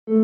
Hello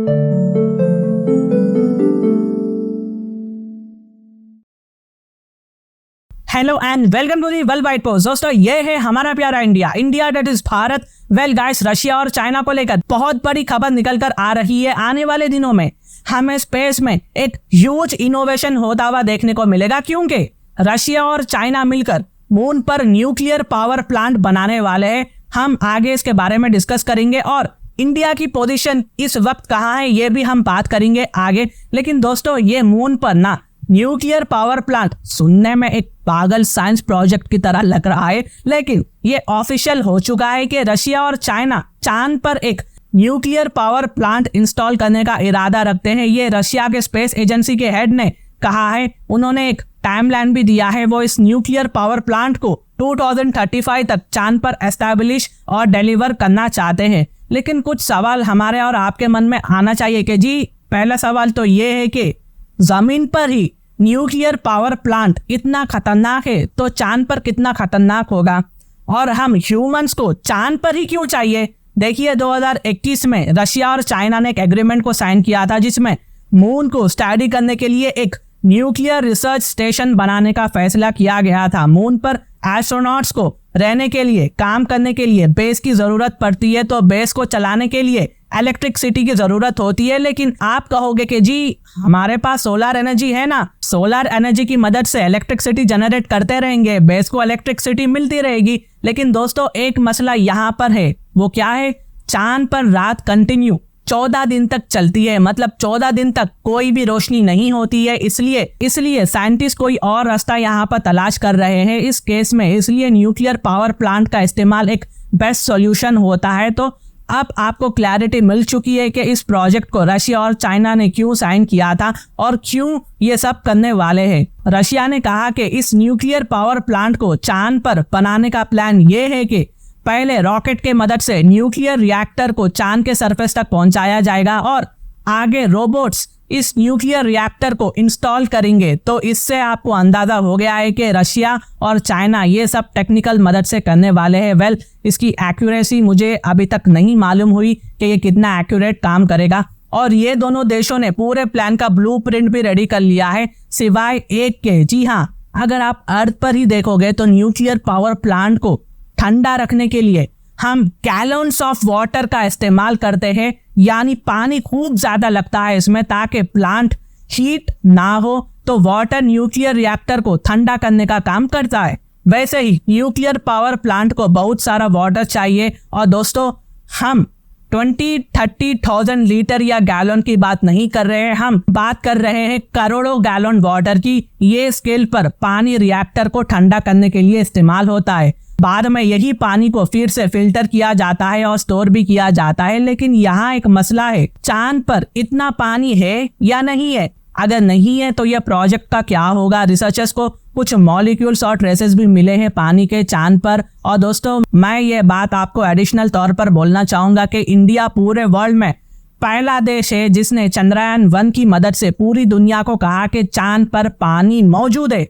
and welcome to the world wide post. दोस्तों, ये है हमारा प्यारा India, India that is Bharat. Well guys, Russia और चाइना को लेकर बहुत बड़ी खबर निकल कर आ रही है। आने वाले दिनों में हमें स्पेस में एक ह्यूज इनोवेशन होता हुआ देखने को मिलेगा, क्योंकि रशिया और चाइना मिलकर मून पर न्यूक्लियर पावर प्लांट बनाने वाले हैं। हम आगे इसके बारे में डिस्कस करेंगे और इंडिया की पोजीशन इस वक्त कहाँ है ये भी हम बात करेंगे आगे। लेकिन दोस्तों, ये मून पर ना न्यूक्लियर पावर प्लांट सुनने में एक पागल साइंस प्रोजेक्ट की तरह लग रहा है, लेकिन ये ऑफिशियल हो चुका है कि रशिया और चाइना चांद पर एक न्यूक्लियर पावर प्लांट इंस्टॉल करने का इरादा रखते हैं। ये रशिया के स्पेस एजेंसी के हेड ने कहा है। उन्होंने एक टाइमलाइन भी दिया है। वो इस न्यूक्लियर पावर प्लांट को 2035 तक चांद पर एस्टैब्लिश और डिलीवर करना चाहते हैं। लेकिन कुछ सवाल हमारे और आपके मन में आना चाहिए कि जी, पहला सवाल तो ये है कि जमीन पर ही न्यूक्लियर पावर प्लांट इतना खतरनाक है तो चांद पर कितना खतरनाक होगा, और हम ह्यूमंस को चांद पर ही क्यों चाहिए। देखिए, 2021 में रशिया और चाइना ने एक एग्रीमेंट को साइन किया था, जिसमें मून को स्टडी करने के लिए एक न्यूक्लियर रिसर्च स्टेशन बनाने का फैसला किया गया था। मून पर एस्ट्रोनॉट्स को रहने के लिए, काम करने के लिए बेस की जरूरत पड़ती है, तो बेस को चलाने के लिए इलेक्ट्रिसिटी की जरूरत होती है। लेकिन आप कहोगे कि जी, हमारे पास सोलर एनर्जी है ना, सोलर एनर्जी की मदद से इलेक्ट्रिसिटी जनरेट करते रहेंगे, बेस को इलेक्ट्रिसिटी मिलती रहेगी। लेकिन दोस्तों, एक मसला यहाँ पर है। वो क्या है? चांद पर रात कंटिन्यू 14 दिन तक चलती है, मतलब 14 दिन तक कोई भी रोशनी नहीं होती है। इसलिए साइंटिस्ट कोई और रास्ता यहाँ पर तलाश कर रहे हैं इस केस में। इसलिए न्यूक्लियर पावर प्लांट का इस्तेमाल एक बेस्ट सॉल्यूशन होता है। तो अब आपको क्लैरिटी मिल चुकी है कि इस प्रोजेक्ट को रशिया और चाइना ने क्यों साइन किया था और क्यों ये सब करने वाले हैं। रशिया ने कहा कि इस न्यूक्लियर पावर प्लांट को चांद पर बनाने का प्लान ये है कि पहले रॉकेट के मदद से न्यूक्लियर रिएक्टर को चांद के सरफेस तक पहुंचाया जाएगा और आगे रोबोट्स इस न्यूक्लियर रिएक्टर को इंस्टॉल करेंगे। तो इससे आपको अंदाजा हो गया है कि रशिया और चाइना ये सब टेक्निकल मदद से करने वाले हैं। वेल, इसकी एक्यूरेसी मुझे अभी तक नहीं मालूम हुई कि ये कितना एक्यूरेट काम करेगा। और ये दोनों देशों ने पूरे प्लान का ब्लूप्रिंट भी रेडी कर लिया है, सिवाय एक के। जी हाँ, अगर आप अर्थ पर ही देखोगे तो न्यूक्लियर पावर प्लांट को ठंडा रखने के लिए हम गैलन्स ऑफ वाटर का इस्तेमाल करते हैं, यानी पानी खूब ज्यादा लगता है इसमें ताकि प्लांट हीट ना हो। तो वाटर न्यूक्लियर रिएक्टर को ठंडा करने का काम करता है। वैसे ही न्यूक्लियर पावर प्लांट को बहुत सारा वाटर चाहिए। और दोस्तों, हम 20-30,000 लीटर या गैलन की बात नहीं कर रहे हैं, हम बात कर रहे हैं करोड़ों गैलन वाटर की। ये स्केल पर पानी रिएक्टर को ठंडा करने के लिए इस्तेमाल होता है। बाद में यही पानी को फिर से फिल्टर किया जाता है और स्टोर भी किया जाता है। लेकिन यहाँ एक मसला है, चांद पर इतना पानी है या नहीं है? अगर नहीं है तो यह प्रोजेक्ट का क्या होगा? रिसर्चर्स को कुछ मॉलिक्यूल्स और ट्रेसेस भी मिले हैं पानी के चांद पर। और दोस्तों, मैं ये बात आपको एडिशनल तौर पर बोलना चाहूंगा कि इंडिया पूरे वर्ल्ड में पहला देश है जिसने चंद्रयान-1 की मदद से पूरी दुनिया को कहा कि चांद पर पानी मौजूद है।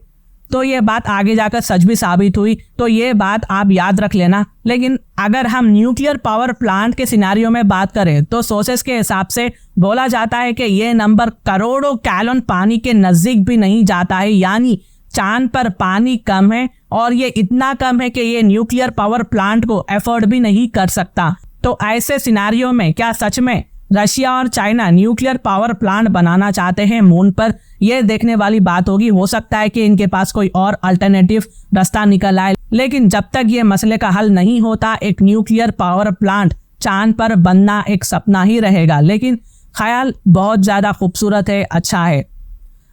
तो ये बात आगे जाकर सच भी साबित हुई, तो ये बात आप याद रख लेना। लेकिन अगर हम न्यूक्लियर पावर प्लांट के सिनेरियो में बात करें तो सोर्सेस के हिसाब से बोला जाता है कि ये नंबर करोड़ों गैलन पानी के नजदीक भी नहीं जाता है, यानी चांद पर पानी कम है और ये इतना कम है कि ये न्यूक्लियर पावर प्लांट को अफोर्ड भी नहीं कर सकता। तो ऐसे सिनेरियो में क्या सच में रशिया और चाइना न्यूक्लियर पावर प्लांट बनाना चाहते हैं मून पर? यह देखने वाली बात होगी। हो सकता है कि इनके पास कोई और अल्टरनेटिव रास्ता निकल आए, लेकिन जब तक ये मसले का हल नहीं होता, एक न्यूक्लियर पावर प्लांट चांद पर बनना एक सपना ही रहेगा। लेकिन ख्याल बहुत ज्यादा खूबसूरत है, अच्छा है।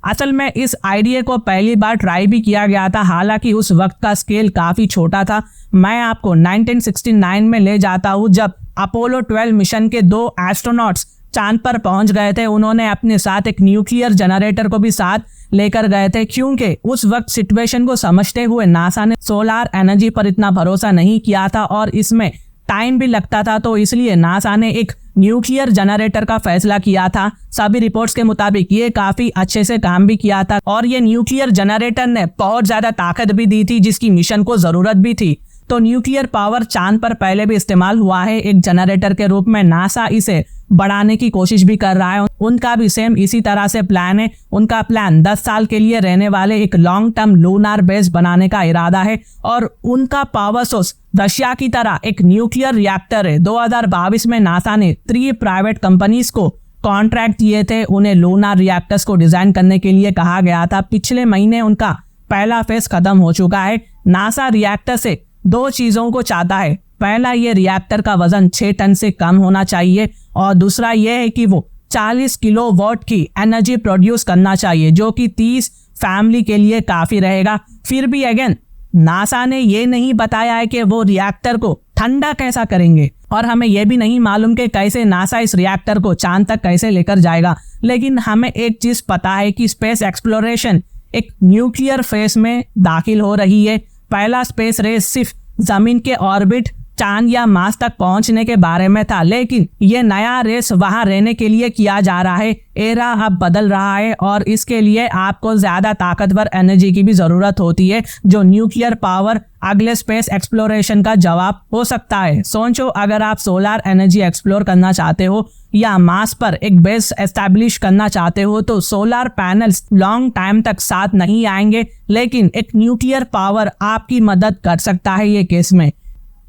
असल में इस आइडिया को पहली बार ट्राई भी किया गया था, हालांकि उस वक्त का स्केल काफी छोटा था। मैं आपको 1969 में ले जाता हूँ, जब अपोलो 12 मिशन के 2 एस्ट्रोनॉट्स चांद पर पहुंच गए थे। उन्होंने अपने साथ एक न्यूक्लियर जनरेटर को भी साथ लेकर गए थे, क्योंकि उस वक्त सिचुएशन को समझते हुए नासा ने सोलर एनर्जी पर इतना भरोसा नहीं किया था और इसमें टाइम भी लगता था। तो इसलिए नासा ने एक न्यूक्लियर जनरेटर का फैसला किया था। सभी रिपोर्ट्स के मुताबिक ये काफी अच्छे से काम भी किया था और ये न्यूक्लियर जनरेटर ने बहुत ज्यादा ताकत भी दी थी, जिसकी मिशन को जरूरत भी थी। तो न्यूक्लियर पावर चांद पर पहले भी इस्तेमाल हुआ है एक जनरेटर के रूप में। नासा इसे बढ़ाने की कोशिश भी कर रहा है। उनका भी सेम इसी तरह से प्लान है। उनका प्लान 10 साल के लिए रहने वाले एक लॉन्ग टर्म लूनार बेस बनाने का इरादा है और उनका पावर सोर्स रशिया की तरह एक न्यूक्लियर रिएक्टर है। 2022 में नासा ने 3 प्राइवेट कंपनीज को कॉन्ट्रैक्ट दिए थे। उन्हें लूनार रिएक्टर्स को डिजाइन करने के लिए कहा गया था। पिछले महीने उनका पहला फेज खत्म हो चुका है। नासा रिएक्टर से 2 चीजों को चाहता है। पहला, ये रिएक्टर का वजन 6 टन से कम होना चाहिए और दूसरा ये है कि वो 40 किलोवाट की एनर्जी प्रोड्यूस करना चाहिए, जो कि 30 फैमिली के लिए काफी रहेगा। फिर भी अगेन नासा ने ये नहीं बताया है कि वो रिएक्टर को ठंडा कैसा करेंगे और हमें यह भी नहीं मालूम कि कैसे नासा इस रिएक्टर को चांद तक कैसे लेकर जाएगा। लेकिन हमें एक चीज पता है कि स्पेस एक्सप्लोरेशन एक न्यूक्लियर फेज में दाखिल हो रही है। पहला स्पेस रेस सिर्फ जमीन के ऑर्बिट, चांद या मार्स तक पहुंचने के बारे में था, लेकिन ये नया रेस वहां रहने के लिए किया जा रहा है। एरा अब बदल रहा है और इसके लिए आपको ज्यादा ताकतवर एनर्जी की भी जरूरत होती है, जो न्यूक्लियर पावर अगले स्पेस एक्सप्लोरेशन का जवाब हो सकता है। सोचो, अगर आप सोलर एनर्जी एक्सप्लोर करना चाहते हो या मार्स पर एक बेस एस्टैब्लिश करना चाहते हो तो सोलर पैनल्स लॉन्ग टाइम तक साथ नहीं आएंगे, लेकिन एक न्यूक्लियर पावर आपकी मदद कर सकता है ये केस में।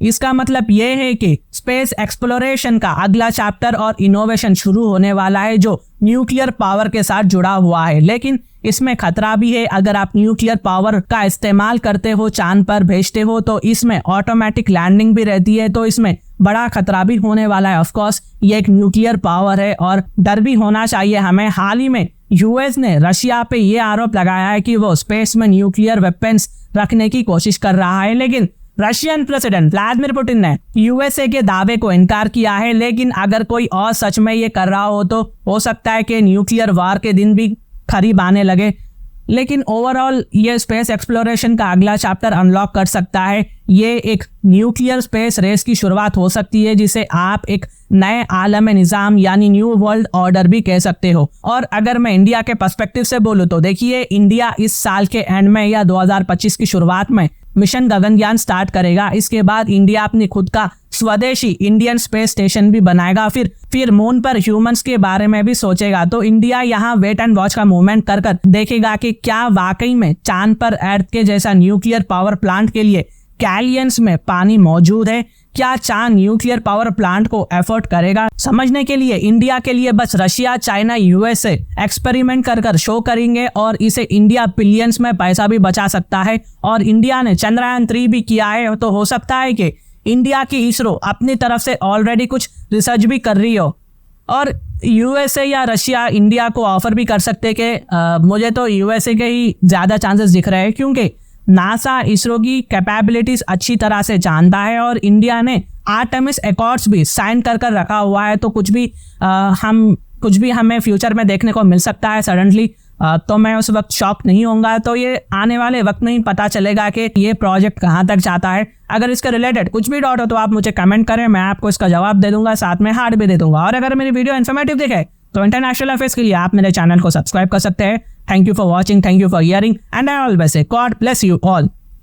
इसका मतलब यह है कि स्पेस एक्सप्लोरेशन का अगला चैप्टर और इनोवेशन शुरू होने वाला है, जो न्यूक्लियर पावर के साथ जुड़ा हुआ है। लेकिन इसमें खतरा भी है। अगर आप न्यूक्लियर पावर का इस्तेमाल करते हो, चांद पर भेजते हो, तो इसमें ऑटोमेटिक लैंडिंग भी रहती है, तो इसमें बड़ा खतरा भी होने वाला है। ऑफ कोर्स ये एक न्यूक्लियर पावर है और डर भी होना चाहिए हमें। हाल ही में यूएस ने रशिया पे ये आरोप लगाया है कि वो स्पेस में न्यूक्लियर वेपन्स रखने की कोशिश कर रहा है, लेकिन रशियन प्रेसिडेंट व्लादिमीर पुतिन ने यूएसए के दावे को इनकार किया है। लेकिन अगर कोई और सच में ये कर रहा हो तो हो सकता है कि न्यूक्लियर वार के दिन भी करीब आने लगे। लेकिन ओवरऑल ये स्पेस एक्सप्लोरेशन का अगला चैप्टर अनलॉक कर सकता है। ये एक न्यूक्लियर स्पेस रेस की शुरुआत हो सकती है, जिसे आप एक नए आलम निज़ाम यानी न्यू वर्ल्ड ऑर्डर भी कह सकते हो। और अगर मैं इंडिया के पर्सपेक्टिव से बोलूँ तो देखिए, इंडिया इस साल के एंड में या 2025 की शुरुआत में मिशन गगनयान स्टार्ट करेगा। इसके बाद इंडिया अपनी खुद का स्वदेशी इंडियन स्पेस स्टेशन भी बनाएगा। फिर मून पर ह्यूमंस के बारे में भी सोचेगा। तो इंडिया यहाँ वेट एंड वॉच का मूवमेंट कर देखेगा कि क्या वाकई में चांद पर अर्थ के जैसा न्यूक्लियर पावर प्लांट के लिए कैलियंस में पानी मौजूद है। क्या चांद न्यूक्लियर पावर प्लांट को एफोर्ड करेगा? समझने के लिए इंडिया के लिए बस रशिया, चाइना, यूएसए एक्सपेरिमेंट कर शो करेंगे और इसे इंडिया बिलियंस में पैसा भी बचा सकता है। और इंडिया ने चंद्रयान 3 भी किया है, तो हो सकता है कि इंडिया की इसरो अपनी तरफ से ऑलरेडी कुछ रिसर्च भी कर रही हो और यूएसए या रशिया इंडिया को ऑफर भी कर सकते कि मुझे तो यूएसए के ही ज़्यादा चांसेस दिख रहे हैं, क्योंकि नासा इसरो की कैपेबिलिटीज अच्छी तरह से जानता है और इंडिया ने आर्टेमिस अकॉर्ड्स भी साइन कर रखा हुआ है। तो कुछ भी हमें फ्यूचर में देखने को मिल सकता है सडनली। तो मैं उस वक्त शॉक नहीं होऊंगा। तो ये आने वाले वक्त में ही पता चलेगा कि ये प्रोजेक्ट कहाँ तक जाता है। अगर इसके रिलेटेड कुछ भी डाउट हो तो आप मुझे कमेंट करें, मैं आपको इसका जवाब दे दूंगा, साथ में हार्ड भी दे दूंगा। और अगर मेरी वीडियो इन्फॉर्मेटिव दिखे तो इंटरनेशनल अफेयर्स के लिए आप मेरे चैनल को सब्सक्राइब कर सकते हैं। Thank you for watching, thank you for hearing, and I always say God bless you all.